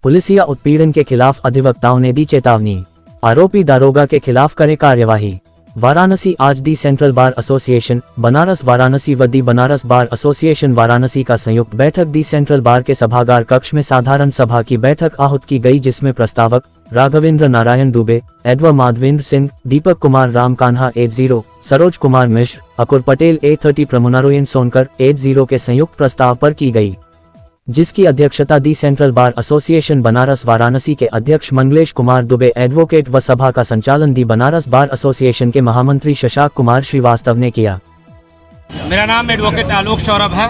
पुलिसिया उत्पीड़न के खिलाफ अधिवक्ताओं ने दी चेतावनी, आरोपी दारोगा के खिलाफ करे कार्यवाही। वाराणसी आज the central bar association Banaras Varanasi व दी बनारस बार एसोसिएशन वाराणसी का संयुक्त बैठक दी सेंट्रल बार के सभागार कक्ष में साधारण सभा की बैठक आहूत की गई, जिसमें प्रस्तावक राघवेंद्र नारायण दुबे, एडवर्ड माधवेंद्र सिंह, दीपक कुमार राम कान्हा 80, सरोज कुमार मिश्र, अकुर पटेल 30, प्रमुनारोयन सोनकर 80 के संयुक्त प्रस्ताव पर की गई, जिसकी अध्यक्षता the central bar association Banaras Varanasi के अध्यक्ष मंगलेश कुमार दुबे एडवोकेट व सभा का संचालन दी बनारस बार एसोसिएशन के महामंत्री शशांक कुमार श्रीवास्तव ने किया। मेरा नाम एडवोकेट आलोक सौरभ है।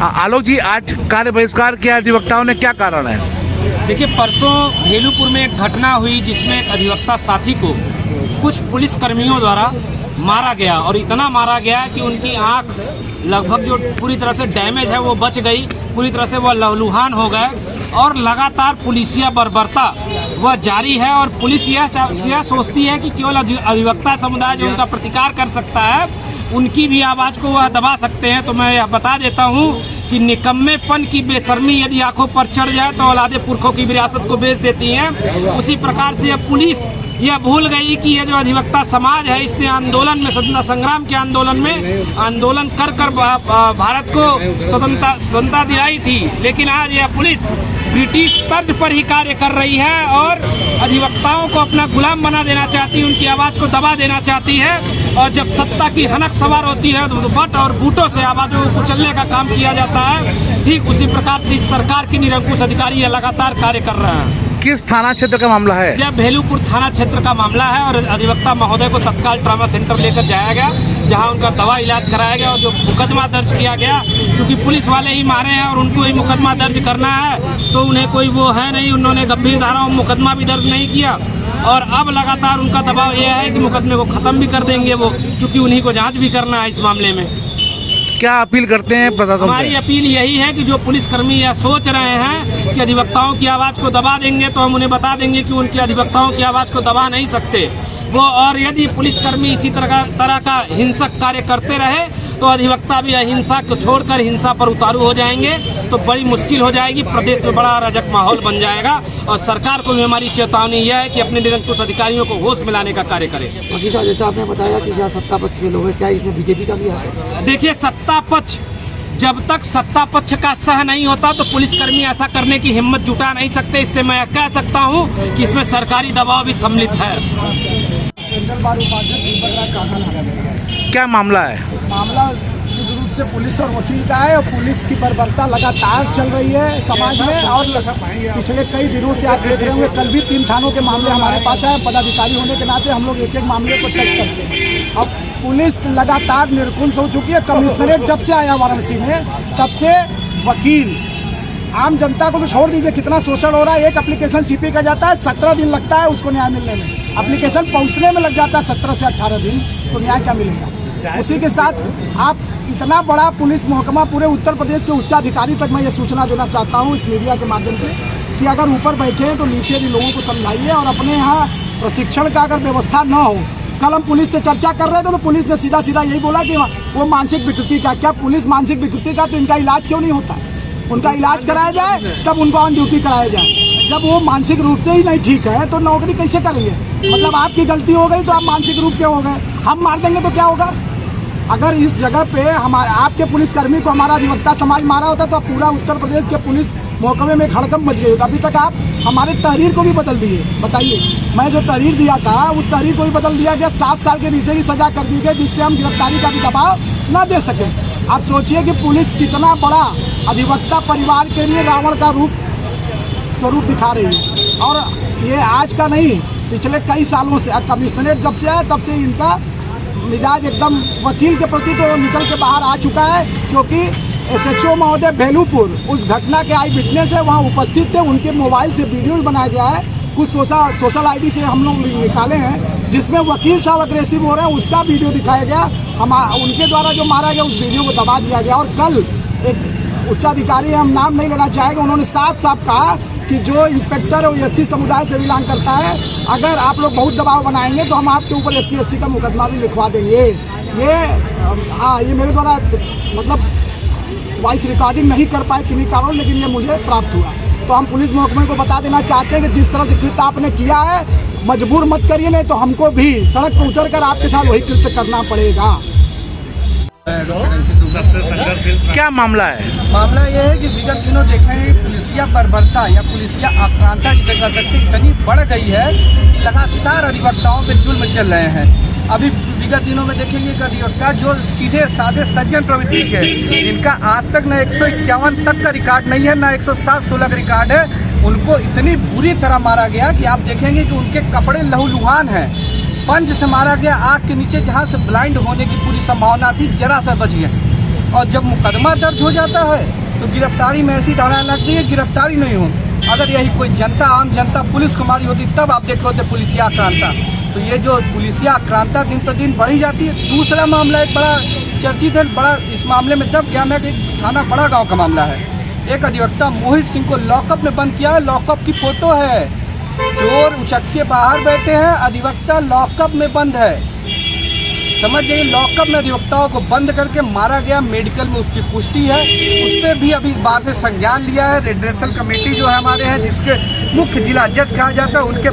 आलोक जी, आज कार्य बहिष्कार किया अधिवक्ताओं ने, क्या कारण है? देखिए, परसों भेलूपुर में एक घटना हुई जिसमें एक अधिवक्ता साथी को कुछ पुलिस कर्मियों द्वारा मारा गया, और इतना मारा गया कि उनकी आंख लगभग जो पूरी तरह से डैमेज है वो बच गई, पूरी तरह से वह लहूलुहान हो गए। और लगातार पुलिसिया बर्बरता वह जारी है, और पुलिस यह सोचती है कि केवल अधिवक्ता समुदाय जो उनका प्रतिकार कर सकता है, उनकी भी आवाज़ को वह दबा सकते हैं। तो मैं यह बता देता हूँ कि निकम्मेपन की बेशर्मी यदि आंखों पर चढ़ जाए तो औलादे पुरखों की विरासत को बेच देती हैं। उसी प्रकार से यह पुलिस यह भूल गई कि यह जो अधिवक्ता समाज है, इसने आंदोलन में, स्वतंत्रता संग्राम के आंदोलन में आंदोलन कर भारत को स्वतंत्रता दिलाई थी। लेकिन आज यह पुलिस ब्रिटिश तर्ज पर ही कार्य कर रही है और अधिवक्ताओं को अपना गुलाम बना देना चाहती है, उनकी आवाज़ को दबा देना चाहती है। और जब सत्ता की हनक सवार होती है तो बट और बूटों से आवाज़ों को कुचलने का काम किया जाता है। ठीक उसी प्रकार से इस सरकार के निरंकुश अधिकारी लगातार कार्य कर रहे हैं। किस थाना क्षेत्र का मामला है? यह भेलूपुर थाना क्षेत्र का मामला है, और अधिवक्ता महोदय को तत्काल ट्रामा सेंटर लेकर जाया गया, जहां उनका दवा इलाज कराया गया। और जो मुकदमा दर्ज किया गया, क्योंकि पुलिस वाले ही मारे हैं और उनको ही मुकदमा दर्ज करना है, तो उन्हें कोई वो है नहीं, उन्होंने गंभीर धाराओं में मुकदमा भी दर्ज नहीं किया। और अब लगातार उनका दबाव यह है कि मुकदमे को खत्म भी कर देंगे वो, क्योंकि उन्हीं को जाँच भी करना है इस मामले में। क्या अपील करते हैं प्रशासन? हमारी अपील यही है कि जो पुलिसकर्मी यह सोच रहे हैं कि अधिवक्ताओं की आवाज़ को दबा देंगे, तो हम उन्हें बता देंगे कि उनके अधिवक्ताओं की आवाज़ को दबा नहीं सकते वो। और यदि पुलिसकर्मी इसी तरह का हिंसक कार्य करते रहे तो अधिवक्ता भी अहिंसा को छोड़कर हिंसा पर उतारू हो जाएंगे, तो बड़ी मुश्किल हो जाएगी, प्रदेश में बड़ा अराजक माहौल बन जाएगा। और सरकार को भी हमारी चेतावनी यह है कि अपने निरंकुश अधिकारियों को होश में लाने का कार्य करे। जैसा आपने बताया कि क्या सत्ता पक्ष के लोग हैं, क्या इसमें बीजेपी का भी है? देखिए, सत्ता पक्ष, जब तक सत्ता पक्ष का सह नहीं होता तो पुलिसकर्मी ऐसा करने की हिम्मत जुटा नहीं सकते। इसलिए मैं कह सकता हूं कि इसमें सरकारी दबाव भी सम्मिलित है। सेंट्रल बार उपाध्यक्ष दीपक राय कान्हा, क्या मामला है? मामला शुद्ध रूप से पुलिस और वकील का है, और पुलिस की बर्बरता लगातार चल रही है समाज में। और पिछले कई दिनों से आप देख रहे होंगे, कल भी 3 थानों के मामले हमारे पास आए। पदाधिकारी होने के नाते हम लोग एक एक मामले को टच करते हैं। अब पुलिस लगातार निर्कुंस हो चुकी है। कमिश्नरेट जब से आया वाराणसी में, तब से वकील, आम जनता को तो छोड़ दीजिए, कितना शोषण हो रहा है। एक एप्लीकेशन सीपी का जाता है, 17 दिन लगता है उसको न्याय मिलने में। एप्लीकेशन पहुंचने में लग जाता है 17 से 18 दिन, तो न्याय क्या मिलेगा? उसी के साथ आप इतना बड़ा पुलिस महकमा, पूरे उत्तर प्रदेश के उच्चाधिकारी तक मैं ये सूचना देना चाहता हूँ इस मीडिया के माध्यम से, कि अगर ऊपर बैठे हैं तो नीचे भी लोगों को समझाइए। और अपने यहाँ प्रशिक्षण का अगर व्यवस्था न हो, कल हम पुलिस से चर्चा कर रहे थे तो पुलिस ने सीधा यही बोला कि वो मानसिक विकृति का। क्या पुलिस मानसिक विकृति का? तो इनका इलाज क्यों नहीं होता? उनका इलाज कराया जाए, तब उनको ऑन ड्यूटी कराया जाए। जब वो मानसिक रूप से ही नहीं ठीक है तो नौकरी कैसे करेंगे? मतलब आपकी गलती हो गई तो आप मानसिक रूप के हो गए, हम मार देंगे तो क्या होगा? अगर इस जगह पे हमारे आपके पुलिसकर्मी को हमारा अधिवक्ता समाज मारा होता तो पूरा उत्तर प्रदेश के पुलिस महकमे में हड़कंप मच गई होती। अभी तक आप हमारे तहरीर को भी बदल दिए। बताइए, मैं जो तहरीर दिया था उस तहरीर को भी बदल दिया गया, 7 साल के नीचे की सजा कर दी गई, जिससे हम गिरफ्तारी का भी दबाव न दे सकें। आप सोचिए कि पुलिस कितना बड़ा अधिवक्ता परिवार के लिए रावण का स्वरूप दिखा रही है। और ये आज का नहीं, पिछले कई सालों से, कमिश्नरेट जब से आया तब से इनका मिजाज एकदम वकील के प्रति तो निकल के बाहर आ चुका है। क्योंकि SHO महोदय भेलूपुर उस घटना के आई विटनेस है, वहाँ उपस्थित थे। उनके मोबाइल से वीडियो बनाया गया है, कुछ सोशल ID से हम लोग निकाले हैं, जिसमें वकील साहब अग्रेसिव हो रहे हैं, उसका वीडियो दिखाया गया। उनके द्वारा जो मारा गया उस वीडियो को दबा दिया गया। और कल एक उच्चाधिकारी, हम नाम नहीं लेना चाहेंगे, उन्होंने साफ साफ कहा कि जो इंस्पेक्टर है वो SC समुदाय से बिलोंग करता है, अगर आप लोग बहुत दबाव बनाएंगे तो हम आपके ऊपर SC ST का मुकदमा भी लिखवा देंगे। ये मेरे द्वारा मतलब वॉइस रिकॉर्डिंग नहीं कर पाए किन्हीं कारण, लेकिन ये मुझे प्राप्त हुआ। तो हम पुलिस महकमे को बता देना चाहते हैं कि जिस तरह से कृत्य आपने किया है, मजबूर मत करिए, नहीं तो हमको भी सड़क पर उतर कर आपके साथ वही कृत्य करना पड़ेगा। क्या मामला है? मामला ये है कि विगत दिनों देखें पुलिसिया बर्बरता या पुलिसिया आक्रांता जिसे कह सकते इतनी बढ़ गई है कि लगातार अधिवक्ताओं पे जुल्म चल रहे हैं। अभी विगत दिनों में देखेंगे कि अधिवक्ता जो सीधे साधे सज्जन प्रवृत्ति के, इनका आज तक न 151 तक का रिकॉर्ड नहीं है, न 107-16 का रिकॉर्ड है, उनको इतनी बुरी तरह मारा गया कि आप देखेंगे कि उनके कपड़े लहूलुहान हैं। पंच से मारा गया आग के नीचे, जहां से ब्लाइंड होने की पूरी संभावना थी, जरा सा बच गए। और जब मुकदमा दर्ज हो जाता है तो गिरफ्तारी में ऐसी धारणा लगती है गिरफ्तारी नहीं हो। अगर यही कोई जनता, आम जनता पुलिस को मारी होती तब आप देखे होते पुलिसिया आक्रांता। तो ये जो पुलिसिया आक्रांता दिन प्रतिदिन बढ़ी जाती है। दूसरा मामला एक बड़ा चर्चित है, बड़ा इस मामले में दब गया मैं कि थाना बड़ा गाँव का मामला है। एक अधिवक्ता मोहित सिंह को लॉकअप में बंद किया है। लॉकअप की फोटो है, चोर उचक के बाहर बैठे हैं, अधिवक्ता लॉकअप में बंद है। समझ जाइए, लॉकअप में अधिवक्ताओं को बंद करके मारा गया। मेडिकल में उसकी पुष्टि है, उस पर भी अभी बाद में संज्ञान लिया है। रेड्रेसल कमेटी जो है हमारे हैं, जिसके मुख्य जिला जज कहा जाता है, उनके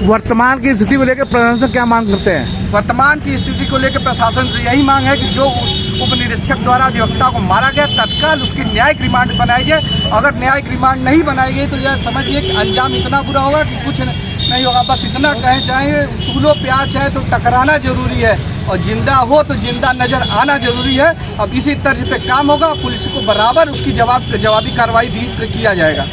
वर्तमान की स्थिति को लेकर प्रशासन से क्या मांग करते हैं? वर्तमान की स्थिति को लेकर प्रशासन से यही मांग है कि जो उप निरीक्षक द्वारा अधिवक्ता को मारा गया तत्काल उसकी न्यायिक रिमांड बनाई जाए। अगर न्यायिक रिमांड नहीं बनाई गई तो यह समझिए कि अंजाम इतना बुरा होगा कि कुछ नहीं होगा। बस इतना कहें चाहे उसूलों पे आ चाहे तो टकराना जरूरी है, और जिंदा हो तो जिंदा नजर आना जरूरी है। अब इसी तर्ज पे काम होगा, पुलिस को बराबर उसकी जवाबी कार्रवाई किया जाएगा।